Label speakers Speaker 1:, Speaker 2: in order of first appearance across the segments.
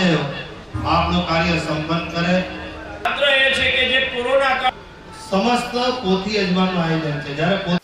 Speaker 1: મહાદેવ આપનું કાર્ય સંપન્ન કરે।
Speaker 2: માત્ર એ છે કે જે કોરોના કાળ
Speaker 1: समस्त पोथी यजमान आयोजन है जયારે।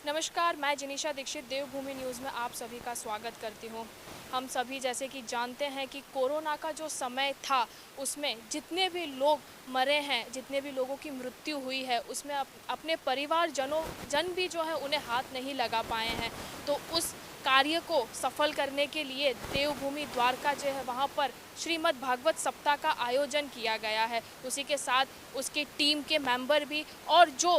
Speaker 3: नमस्कार, मैं जिनिशा दीक्षित देवभूमि न्यूज़ में आप सभी का स्वागत करती हूँ। हम सभी जैसे कि जानते हैं कि कोरोना का जो समय था उसमें जितने भी लोग मरे हैं, जितने भी लोगों की मृत्यु हुई है, उसमें अपने परिवारजन भी जो है उन्हें हाथ नहीं लगा पाए हैं। तो उस कार्य को सफल करने के लिए देवभूमि द्वारका जो है वहाँ पर श्रीमद् भागवत सप्ताह का आयोजन किया गया है। उसी के साथ उसकी टीम के मेंबर भी और जो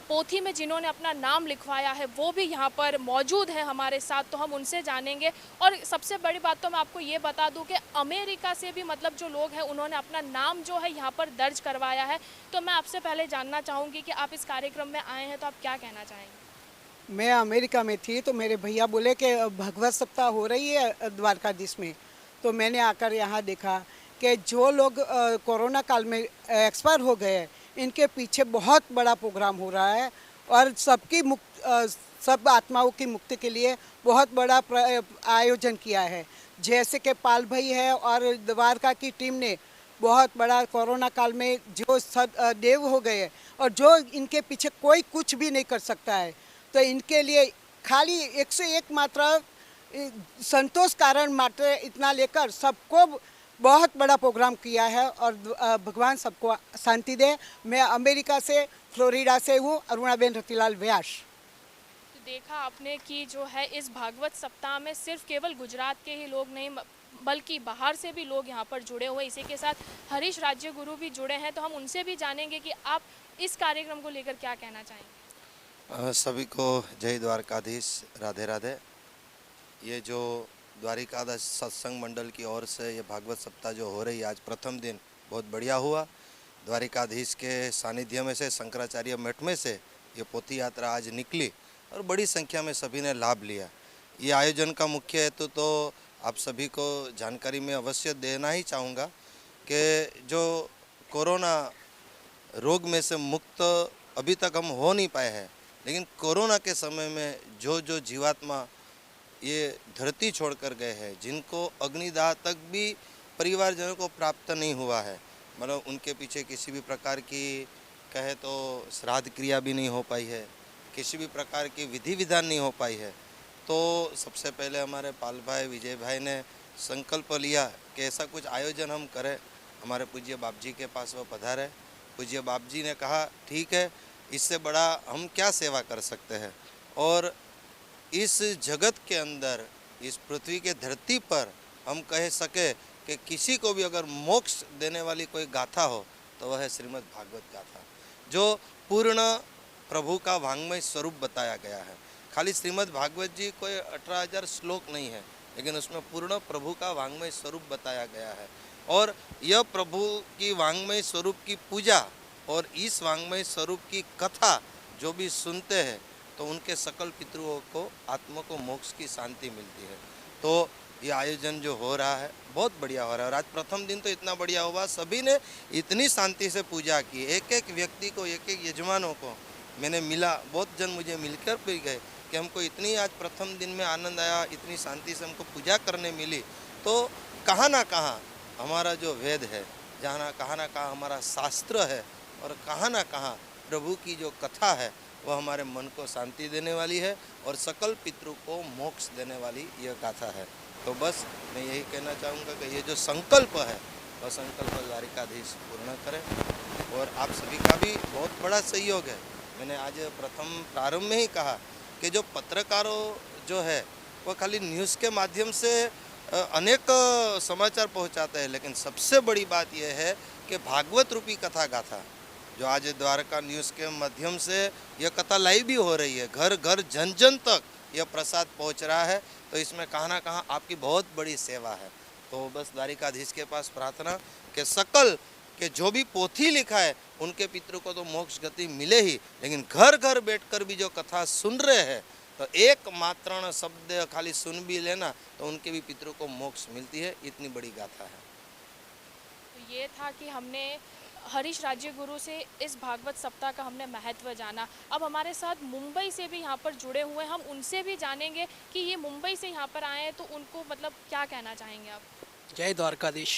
Speaker 3: पोथी में जिन्होंने अपना नाम लिखवाया है वो भी यहाँ पर मौजूद है हमारे साथ। तो हम उनसे जानेंगे। और सबसे बड़ी बात तो मैं आपको ये बता दूं कि अमेरिका से भी मतलब जो लोग हैं उन्होंने अपना नाम जो है यहाँ पर दर्ज करवाया है। तो मैं आपसे पहले जानना चाहूँगी कि आप इस कार्यक्रम में आए हैं तो आप क्या कहना चाहेंगे?
Speaker 4: मैं अमेरिका में थी तो मेरे भैया बोले कि भगवत सप्ताह हो रही है द्वारकाधीश में, तो मैंने आकर यहाँ देखा कि जो लोग कोरोना काल में एक्सपायर हो गए इनके पीछे बहुत बड़ा प्रोग्राम हो रहा है और सब आत्माओं की मुक्ति के लिए बहुत बड़ा आयोजन किया है। जैसे कि पाल भाई है और द्वारका की टीम ने बहुत बड़ा कोरोना काल में जो देव हो गए और जो इनके पीछे कोई कुछ भी नहीं कर सकता है, तो इनके लिए खाली 101 मात्रा संतोष कारण मात्र इतना लेकर सबको बहुत बड़ा प्रोग्राम किया है और भगवान सबको शांति दे। मैं अमेरिका से फ्लोरिडा से हूँ, अरुणाबेन रतिलाल व्यास।
Speaker 3: तो देखा आपने कि जो है इस भागवत सप्ताह में सिर्फ केवल गुजरात के ही लोग नहीं बल्कि बाहर से भी लोग यहाँ पर जुड़े हुए। इसी के साथ हरीश राज्य गुरु भी जुड़े हैं, तो हम उनसे भी जानेंगे कि आप इस कार्यक्रम को लेकर क्या कहना चाहेंगे।
Speaker 5: सभी को जय द्वारकाधीश, राधे राधे। ये जो द्वारिकाधीश सत्संग मंडल की ओर से ये भागवत सप्ताह जो हो रही है, आज प्रथम दिन बहुत बढ़िया हुआ। द्वारिकाधीश के सानिध्य में से शंकराचार्य मठ में से ये पोथी यात्रा आज निकली और बड़ी संख्या में सभी ने लाभ लिया। ये आयोजन का मुख्य हेतु तो आप सभी को जानकारी में अवश्य देना ही चाहूँगा कि जो कोरोना रोग में से मुक्त अभी तक हम हो नहीं पाए हैं, लेकिन कोरोना के समय में जो जीवात्मा ये धरती छोड़कर गए हैं, जिनको अग्निदाह तक भी परिवारजनों को प्राप्त नहीं हुआ है, मतलब उनके पीछे किसी भी प्रकार की कहे तो श्राद्ध क्रिया भी नहीं हो पाई है, किसी भी प्रकार की विधि विधान नहीं हो पाई है, तो सबसे पहले हमारे पाल भाई विजय भाई ने संकल्प लिया कि ऐसा कुछ आयोजन हम करें। हमारे पूज्य बाप जी के पास वो पधारे। पूज्य बाप जी ने कहा ठीक है, इससे बड़ा हम क्या सेवा कर सकते हैं। और इस जगत के अंदर, इस पृथ्वी के धरती पर हम कह सके कि किसी को भी अगर मोक्ष देने वाली कोई गाथा हो तो वह है श्रीमद् भागवत गाथा, जो पूर्ण प्रभु का वांग्मय स्वरूप बताया गया है। खाली श्रीमद् भागवत जी कोई 18,000 श्लोक नहीं है, लेकिन उसमें पूर्ण प्रभु का वांग्मय स्वरूप बताया गया है। और यह प्रभु की वांग्मय स्वरूप की पूजा और इस वांग्मय स्वरूप की कथा जो भी सुनते हैं तो उनके सकल पितरों को आत्मा को मोक्ष की शांति मिलती है। तो ये आयोजन जो हो रहा है बहुत बढ़िया हो रहा है और आज प्रथम दिन तो इतना बढ़िया हुआ, सभी ने इतनी शांति से पूजा की। एक एक व्यक्ति को, एक एक यजमानों को मैंने मिला, बहुत जन मुझे मिलकर भी गए कि हमको इतनी आज प्रथम दिन में आनंद आया, इतनी शांति से हमको पूजा करने मिली। तो कहाँ ना कहाँ हमारा जो वेद है, कहाँ ना कहाँ हमारा शास्त्र है और कहाँ ना कहाँ प्रभु की जो कथा है वह हमारे मन को शांति देने वाली है और सकल पितरों को मोक्ष देने वाली यह गाथा है। तो बस मैं यही कहना चाहूँगा कि ये जो संकल्प है वह संकल्प द्वारिकाधीश पूर्ण करें और आप सभी का भी बहुत बड़ा सहयोग है। मैंने आज प्रथम प्रारंभ में ही कहा कि जो पत्रकारों जो है वह खाली न्यूज़ के माध्यम से अनेक समाचार पहुँचाते हैं, लेकिन सबसे बड़ी बात यह है कि भागवत रूपी कथा गाथा जो आज द्वारका न्यूज़ के माध्यम से यह कथा लाइव भी हो रही है, घर घर जन जन तक यह प्रसाद पहुंच रहा है, तो इसमें कहाँ ना कहाँ आपकी बहुत बड़ी सेवा है। तो बस द्वारिकाधीश के पास प्रार्थना कि सकल के जो भी पोथी लिखा है उनके पितरों को तो मोक्ष गति मिले ही, लेकिन घर घर बैठकर भी जो कथा सुन रहे हैं तो एक मात्र शब्द खाली सुन भी लेना तो उनके भी पितरों को मोक्ष मिलती है। इतनी बड़ी गाथा है।
Speaker 3: तो ये था कि हमने हरीश राज्य गुरु से इस भागवत सप्ताह का हमने महत्व जाना। अब हमारे साथ मुंबई से भी यहाँ पर जुड़े हुए हैं, हम उनसे भी जानेंगे कि ये मुंबई से यहाँ पर आए हैं तो उनको मतलब क्या कहना चाहेंगे आप?
Speaker 6: जय द्वारकाधीश।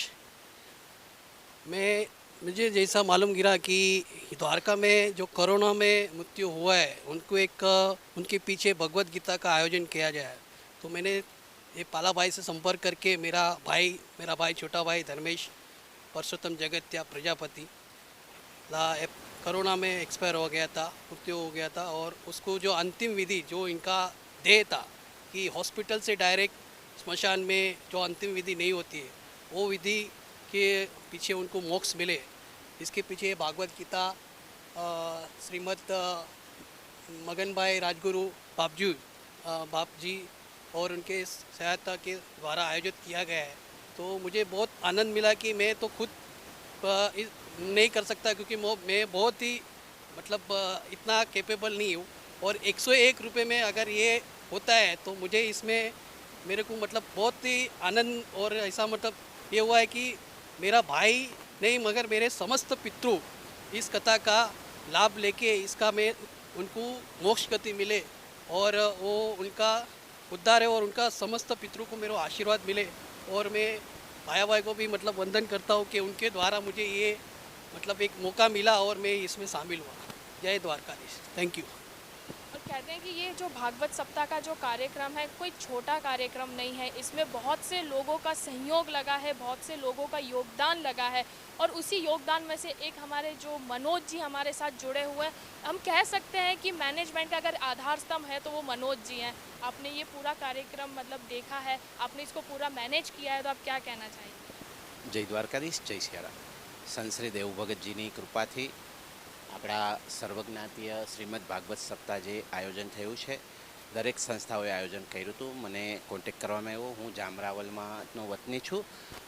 Speaker 6: मुझे जैसा मालूम गिरा कि द्वारका में जो कोरोना में मृत्यु हुआ है उनको उनके पीछे भगवत गीता का आयोजन किया गया है। तो मैंने ये पाला भाई से संपर्क करके मेरा भाई छोटा भाई धर्मेश परसोत्तम जगत्या प्रजापति कोरोना में एक्सपायर हो गया था, मृत्यु हो गया था, और उसको जो अंतिम विधि जो इनका देह था कि हॉस्पिटल से डायरेक्ट स्मशान में जो अंतिम विधि नहीं होती है वो विधि के पीछे उनको मोक्ष मिले, इसके पीछे भागवत गीता श्रीमद मगन भाई राजगुरु बाप जी और उनके सहायता के द्वारा आयोजित किया गया है। तो मुझे बहुत आनंद मिला कि मैं तो खुद नहीं कर सकता क्योंकि मैं बहुत ही इतना कैपेबल नहीं हूँ, और 101 रुपये में अगर ये होता है तो मुझे इसमें मेरे को बहुत ही आनंद, और ऐसा ये हुआ है कि मेरा भाई नहीं मगर मेरे समस्त पितृ इस कथा का लाभ लेके इसका मैं उनको मोक्ष गति मिले और वो उनका उद्धार है और उनका समस्त पितरों को मेरा आशीर्वाद मिले। और मैं भाई को भी वंदन करता हूँ कि उनके द्वारा मुझे ये एक मौका मिला और मैं इसमें शामिल हुआ। जय द्वारकाधीश। Thank you.
Speaker 3: और कहते हैं कि ये जो भागवत सप्ताह का जो कार्यक्रम है कोई छोटा कार्यक्रम नहीं है, इसमें बहुत से लोगों का सहयोग लगा है, बहुत से लोगों का योगदान लगा है, और उसी योगदान में से एक हमारे जो मनोज जी हमारे साथ जुड़े हुए हैं। हम कह सकते हैं कि मैनेजमेंट का अगर आधार स्तंभ है तो वो मनोज जी हैं। आपने ये पूरा कार्यक्रम देखा है, आपने इसको पूरा मैनेज किया है, तो आप क्या कहना चाहेंगे?
Speaker 7: जय द्वारकाधीश, जय सियाराम। संत श्री देव भगतजीની કૃપાથી આપણા સર્વજ્ઞાતીય શ્રીમદ ભાગવત સપ્તાહ જે આયોજન થયું છે દરેક સંસ્થાઓએ આયોજન કર્યું હતું। મને કોન્ટેક્ટ કરવામાં આવ્યો। હું જામરાવલમાંનો વતની છું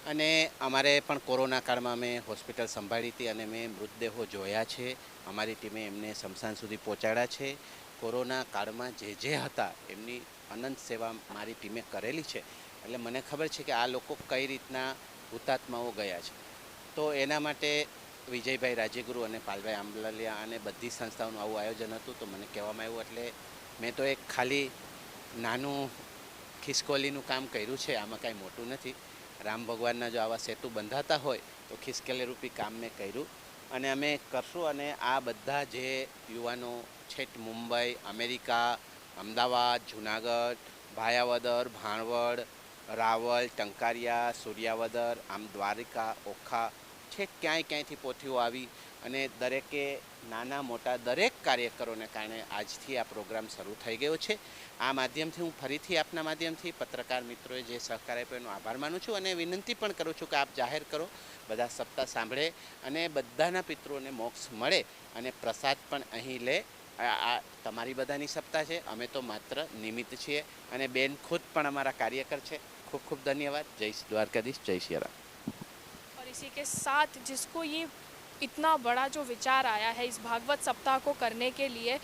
Speaker 7: અને અમારે પણ કોરોના કાળમાં મેં હોસ્પિટલ સંભાળી હતી અને મેં મૃતદેહો જોયા છે। અમારી ટીમે એમને સ્મશાન સુધી પહોંચાડ્યા છે। કોરોના કાળમાં જે હતા એમની અનંત સેવા મારી ટીમે કરેલી છે, એટલે મને ખબર છે કે આ લોકો કઈ રીતના હુતાત્માઓ ગયા છે। તો એના માટે વિજયભાઈ રાજ્યગુરુ અને પાલભાઈ આંબલાલિયા અને બધી સંસ્થાઓનું આવું આયોજન હતું। તો મને કહેવામાં આવ્યું એટલે મેં તો એક ખાલી નાનું ખિસકોલીનું કામ કર્યું છે, આમાં કાંઈ મોટું નથી। રામ ભગવાનના જો આવા સેતુ બંધાતા હોય તો ખિસકેલી રૂપી કામ મેં કર્યું અને અમે કરશું। અને આ બધા જે યુવાનો છેટ મુંબઈ, અમેરિકા, અમદાવાદ, જૂનાગઢ, ભાયાવદર, ભાણવડ, રાવલ, ટંકારિયા, સૂર્યાવદર, આમ દ્વારિકા, ઓખા છેક ક્યાંયથી પોથીઓ આવી અને દરેકે નાના મોટા દરેક કાર્યકરોને કારણે આજથી આ પ્રોગ્રામ શરૂ થઈ ગયો છે। આ માધ્યમથી હું ફરીથી આપના માધ્યમથી પત્રકાર મિત્રોએ જે સહકાર આપ્યો એનો આભાર માનું છું અને વિનંતી પણ કરું છું કે આપ જાહેર કરો, બધા સપ્તાહ સાંભળે અને બધાના પિતૃઓને મોક્ષ મળે અને પ્રસાદ પણ અહીં લે। આ તમારી બધાની સપ્તાહ છે, અમે તો માત્ર નિમિત્ત છીએ અને બેન ખુદ પણ અમારા કાર્યકર છે। ખૂબ ખૂબ ધન્યવાદ। જય દ્વારકાધીશ, જય સિયારામ।
Speaker 3: और इसी के साथ जिसको ये इतना बड़ा जो विचार आया है इस भागवत सप्ताह को करने के लिए,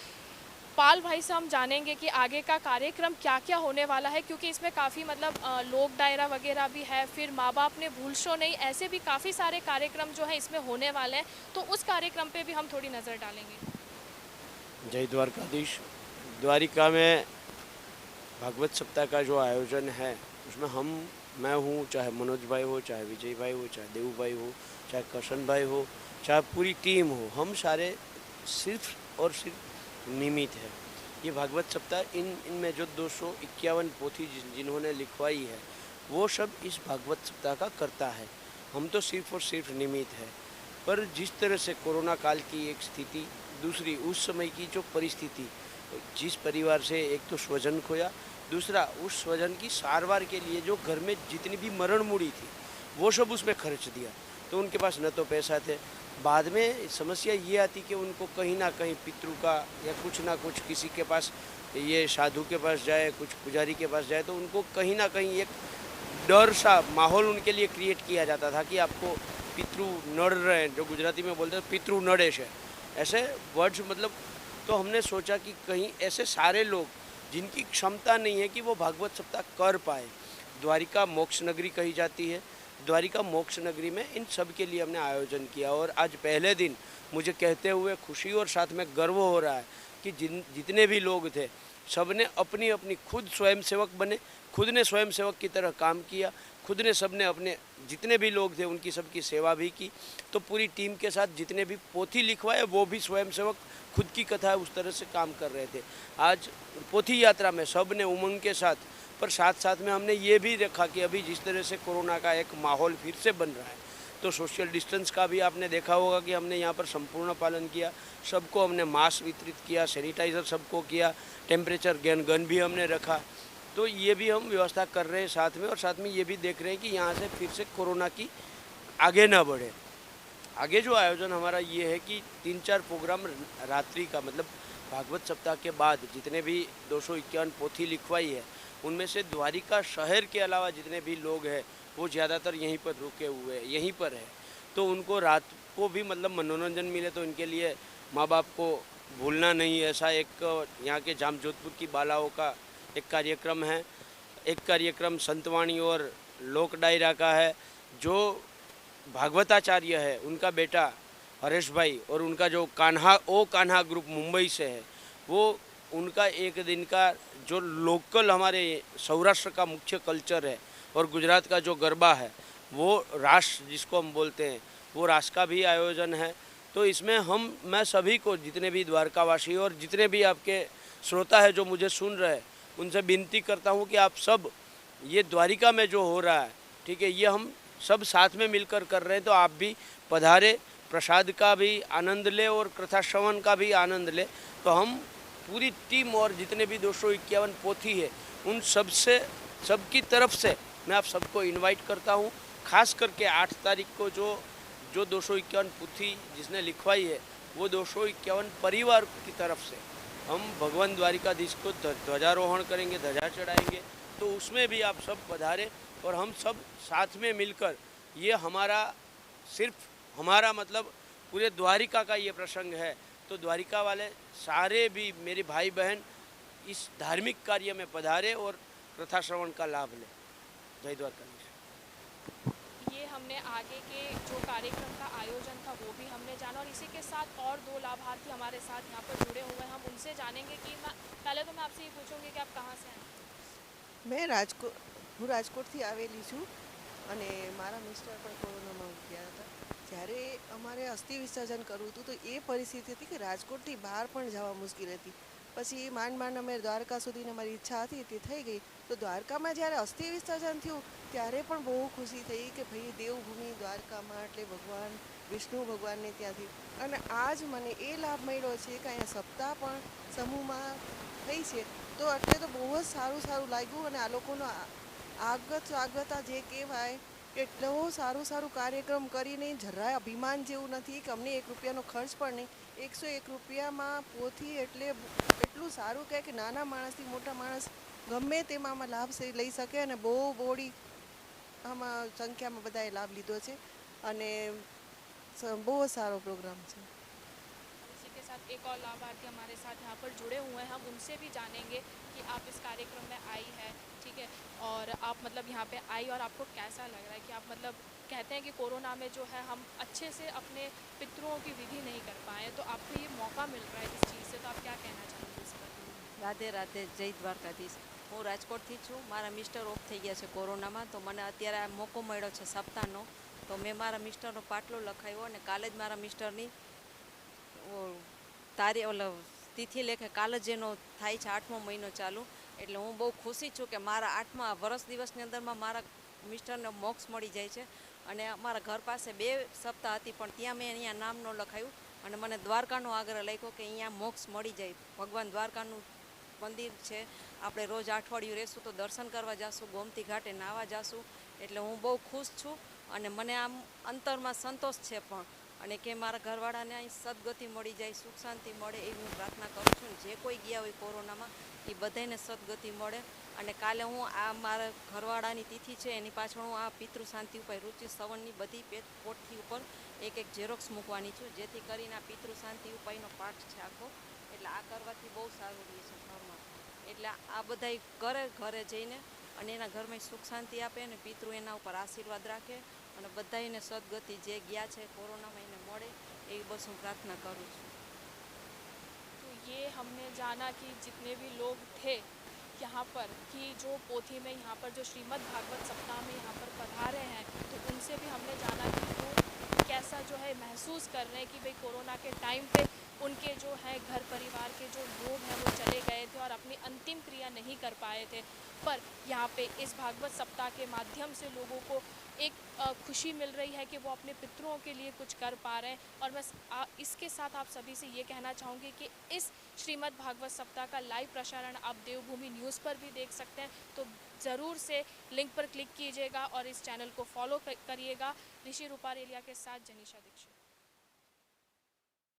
Speaker 3: पाल भाई से हम जानेंगे कि आगे का कार्यक्रम क्या क्या होने वाला है, क्योंकि इसमें काफ़ी लोक डायरा वगैरह भी है, फिर माँ बाप ने भूलशो नहीं, ऐसे भी काफ़ी सारे कार्यक्रम जो है इसमें होने वाले हैं। तो उस कार्यक्रम पे भी हम थोड़ी नज़र डालेंगे।
Speaker 8: जय द्वारकाधीश। द्वारिका में भागवत सप्ताह का जो आयोजन है उसमें मैं हूँ, चाहे मनोज भाई हो, चाहे विजय भाई हो, चाहे देव भाई हो, चाहे करशन भाई हो, चाहे पूरी टीम हो, हम सारे सिर्फ और सिर्फ निमित्त है। ये भागवत सप्ताह इनमें जो 251 पोथी जिन्होंने लिखवाई है वो सब इस भागवत सप्ताह का करता है। हम तो सिर्फ और सिर्फ निमित्त है। पर जिस तरह से कोरोना काल की एक स्थिति, दूसरी उस समय की जो परिस्थिति, जिस परिवार से एक तो स्वजन खोया, दूसरा उस स्वजन की सारवार के लिए जो घर में जितनी भी मरण मुड़ी थी वो सब उसमें खर्च दिया, तो उनके पास न तो पैसा थे। बाद में समस्या ये आती कि उनको कहीं ना कहीं पितृ का या कुछ ना कुछ किसी के पास, ये साधु के पास जाए, कुछ पुजारी के पास जाए, तो उनको कहीं ना कहीं एक डर सा माहौल उनके लिए क्रिएट किया जाता था कि आपको पितृ नड़ रहे हैं, जो गुजराती में बोलते हैं पितृ नड़ेश है, ऐसे वर्ड्स तो हमने सोचा कि कहीं ऐसे सारे लोग जिनकी क्षमता नहीं है कि वो भागवत सप्ताह कर पाए। द्वारिका मोक्ष नगरी कही जाती है, द्वारिका मोक्ष नगरी में इन सब के लिए हमने आयोजन किया। और आज पहले दिन मुझे कहते हुए खुशी और साथ में गर्व हो रहा है कि जितने भी लोग थे सब ने अपनी अपनी खुद स्वयंसेवक बने, खुद ने स्वयंसेवक की तरह काम किया, खुद ने सब ने अपने जितने भी लोग थे उनकी सबकी सेवा भी की। तो पूरी टीम के साथ जितने भी पोथी लिखवाए वो भी स्वयंसेवक खुद की कथा उस तरह से काम कर रहे थे। आज पोथी यात्रा में सब ने उमंग के साथ, पर साथ साथ में हमने ये भी रखा कि अभी जिस तरह से कोरोना का एक माहौल फिर से बन रहा है, तो सोशल डिस्टेंस का भी आपने देखा होगा कि हमने यहाँ पर संपूर्ण पालन किया। सबको हमने मास्क वितरित किया, सैनिटाइज़र सबको किया, टेम्परेचर गन भी हमने रखा। तो ये भी हम व्यवस्था कर रहे हैं साथ में, और साथ में ये भी देख रहे हैं कि यहाँ से फिर से कोरोना की आगे ना बढ़े। आगे जो आयोजन हमारा ये है कि 3-4 प्रोग्राम रात्रि का, मतलब भागवत सप्ताह के बाद जितने भी 251 पोथी लिखवाई है उनमें से द्वारिका शहर के अलावा जितने भी लोग हैं वो ज़्यादातर यहीं पर रुके हुए हैं, यहीं पर है। तो उनको रात को भी मतलब मनोरंजन मिले, तो इनके लिए माँ बाप को भूलना नहीं, ऐसा एक यहाँ के जाम जोधपुर की बालाओं का एक कार्यक्रम है। एक कार्यक्रम संतवाणी और लोक डायरा का है, जो भागवताचार्य है उनका बेटा हरेश भाई और उनका जो कान्हा ग्रुप मुंबई से है, वो उनका एक दिन का जो लोकल हमारे सौराष्ट्र का मुख्य कल्चर है और गुजरात का जो गरबा है, वो रास जिसको हम बोलते हैं, वो रास का भी आयोजन है। तो इसमें मैं सभी को, जितने भी द्वारकावासी और जितने भी आपके श्रोता है जो मुझे सुन रहे हैं, उनसे विनती करता हूँ कि आप सब ये द्वारिका में जो हो रहा है, ठीक है, ये हम सब साथ में मिलकर कर रहे हैं। तो आप भी पधारे, प्रसाद का भी आनंद ले और कथा श्रवण का भी आनंद ले। तो हम पूरी टीम और जितने भी 251 पोथी है उन सबकी तरफ से मैं आप सबको इनवाइट करता हूँ। खास करके 8 तारीख को जो 251 पोथी जिसने लिखवाई है, वो 251 परिवार की तरफ से हम भगवान द्वारिकाधीश को ध्वजारोहण करेंगे, ध्वजा चढ़ाएंगे। तो उसमें भी आप सब पधारे और हम सब साथ में मिलकर, ये सिर्फ हमारा मतलब पूरे द्वारिका का ये प्रसंग है। तो द्वारिका वाले सारे भी मेरे भाई बहन इस धार्मिक कार्य में पधारे और कथा श्रवण का लाभ लें। जय द्वारकाधीश।
Speaker 3: ये हमने आगे के जो कार्यक्रम का आयोजन था वो भी हमने जाना, और इसी के साथ और 2 लाभार्थी हमारे साथ यहाँ पर जुड़े हुए हैं। हम उनसे जानेंगे कि पहले तो मैं आपसे ये पूछूंगी कि आप कहाँ से हैं?
Speaker 9: मैं રાજકોટથી આવેલી છું અને મારા મિસ્ટર પણ કોરોનામાં ગયા હતા। જ્યારે અમારે અસ્થિ વિસર્જન કરવું હતું તો એ પરિસ્થિતિ હતી કે રાજકોટથી બહાર પણ જવા મુશ્કેલ હતી। પછી માંડ અમે દ્વારકા સુધીની અમારી ઈચ્છા હતી તે થઈ ગઈ। તો દ્વારકામાં જ્યારે અસ્થિ વિસર્જન થયું ત્યારે પણ બહુ ખુશી થઈ કે ભાઈ દેવભૂમિ દ્વારકામાં એટલે ભગવાન વિષ્ણુ ભગવાનને ત્યાંથી। અને આજ મને એ લાભ મળ્યો છે કે અહીંયા સપ્તાહ પણ સમૂહમાં થઈ છે, તો એટલે તો બહુ જ સારું લાગ્યું। અને આ લોકોનો સ્વાગતા જે કહેવાય, એટલો સારું કાર્યક્રમ કરીને જરાય અભિમાન જેવું નથી કે અમને 1 રૂપિયાનો ખર્ચ પણ નહીં। 101 રૂપિયામાં પોથી એટલે એટલું સારું કહે કે નાના માણસથી મોટા માણસ ગમે તેમાં આમાં લાભ લઈ શકે। અને બહુ બોડી આમાં સંખ્યામાં બધાએ લાભ લીધો છે અને બહુ સારો પ્રોગ્રામ છે।
Speaker 3: इसी के साथ एक और लाभार्थी हमारे साथ यहाँ पर जुड़े हुए हैं। हम उनसे भी जानेंगे कि आप इस कार्यक्रम में आई है, ठीक है, और आप मतलब यहाँ पे आई और आपको कैसा लग रहा है कि आप मतलब कहते हैं कि कोरोना में जो है हम अच्छे से अपने पितरों की विधि नहीं कर पाए, तो आपको ये मौका मिल रहा है इस चीज़ से, तो आप क्या कहना चाहेंगे इस पर?
Speaker 10: રાધે રાધે, જય દ્વારકાધીશ। હું રાજકોટથી છું। મારા મિસ્ટર ઓફ થઈ ગયા છે કોરોનામાં, તો મને અત્યારે આ મોકો મળ્યો છે સપ્તાહનો, તો મેં મારા મિસ્ટરનો પાટલો લખાવ્યો અને કાલે જ મારા મિસ્ટરની તિથિ લેખે કાલે જ એનો થાય છે 8મો મહિનો ચાલુ। એટલે હું બહુ ખુશી છું કે મારા 8મા વર્ષ દિવસની અંદરમાં મારા મિસ્ટરને મોક્ષ મળી જાય છે। અને અમારા ઘર પાસે 2 સપ્તાહ હતી પણ ત્યાં મેં અહીંયા નામ ન લખાયું અને મને દ્વારકાનો આગ્રહ લાગ્યો કે અહીંયા મોક્ષ મળી જાય। ભગવાન દ્વારકાનું મંદિર છે, આપણે રોજ અઠવાડિયું રહેશું તો દર્શન કરવા જાશું, ગોમતી ઘાટે નાહવા જાશું। એટલે હું બહુ ખુશ છું અને મને આમ અંતરમાં સંતોષ છે પણ, અને કે મારા ઘરવાળાને અહીં સદગતિ મળી જાય, સુખ શાંતિ મળે એવી હું પ્રાર્થના કરું છું। જે કોઈ ગયા હોય કોરોનામાં એ બધાને સદગતિ મળે। અને કાલે હું આ મારા ઘરવાળાની તિથિ છે એની પાછળ હું આ પિતૃ શાંતિ ઉપાય રુચિ સવનની બધી પોથી ઉપર એક ઝેરોક્સ મૂકવાની છું, જેથી કરીને આ પિતૃ શાંતિ ઉપાયનો પાઠ છે આખો, એટલે આ કરવાથી બહુ સારું રહે છે ઘરમાં। એટલે આ બધાય કરે ઘરે જઈને અને એના ઘરમાં સુખ શાંતિ આપે અને પિતૃ એના ઉપર આશીર્વાદ રાખે અને બધાને સદગતિ જે ગયા છે કોરોનામાં એને મળે એવી બસ હું प्रार्थना करूँ છું।
Speaker 3: तो ये हमने जाना कि जितने भी लोग थे, यहाँ पर कि जो पोथी में यहाँ पर जो श्रीमद् भागवत सप्ताह में यहाँ पर पधारे हैं, तो उनसे भी हमने जाना कि वो कैसा जो है महसूस कर रहे हैं कि भाई कोरोना के टाइम पे उनके जो है घर परिवार के जो लोग हैं वो चले गए थे और अपनी अंतिम क्रिया नहीं कर पाए थे। पर यहाँ पे इस भागवत सप्ताह के माध्यम से लोगों को एक खुशी मिल रही है कि वो अपने पितरों के लिए कुछ कर पा रहे हैं। और मैं इसके साथ आप सभी से ये कहना चाहूँगी कि इस श्रीमद् भागवत सप्ताह का लाइव प्रसारण आप देवभूमि न्यूज़ पर भी देख सकते हैं, तो ज़रूर से लिंक पर क्लिक कीजिएगा और इस चैनल को फॉलो करिएगा। ऋषि रूपारेलिया के साथ जनीशा दीक्षित।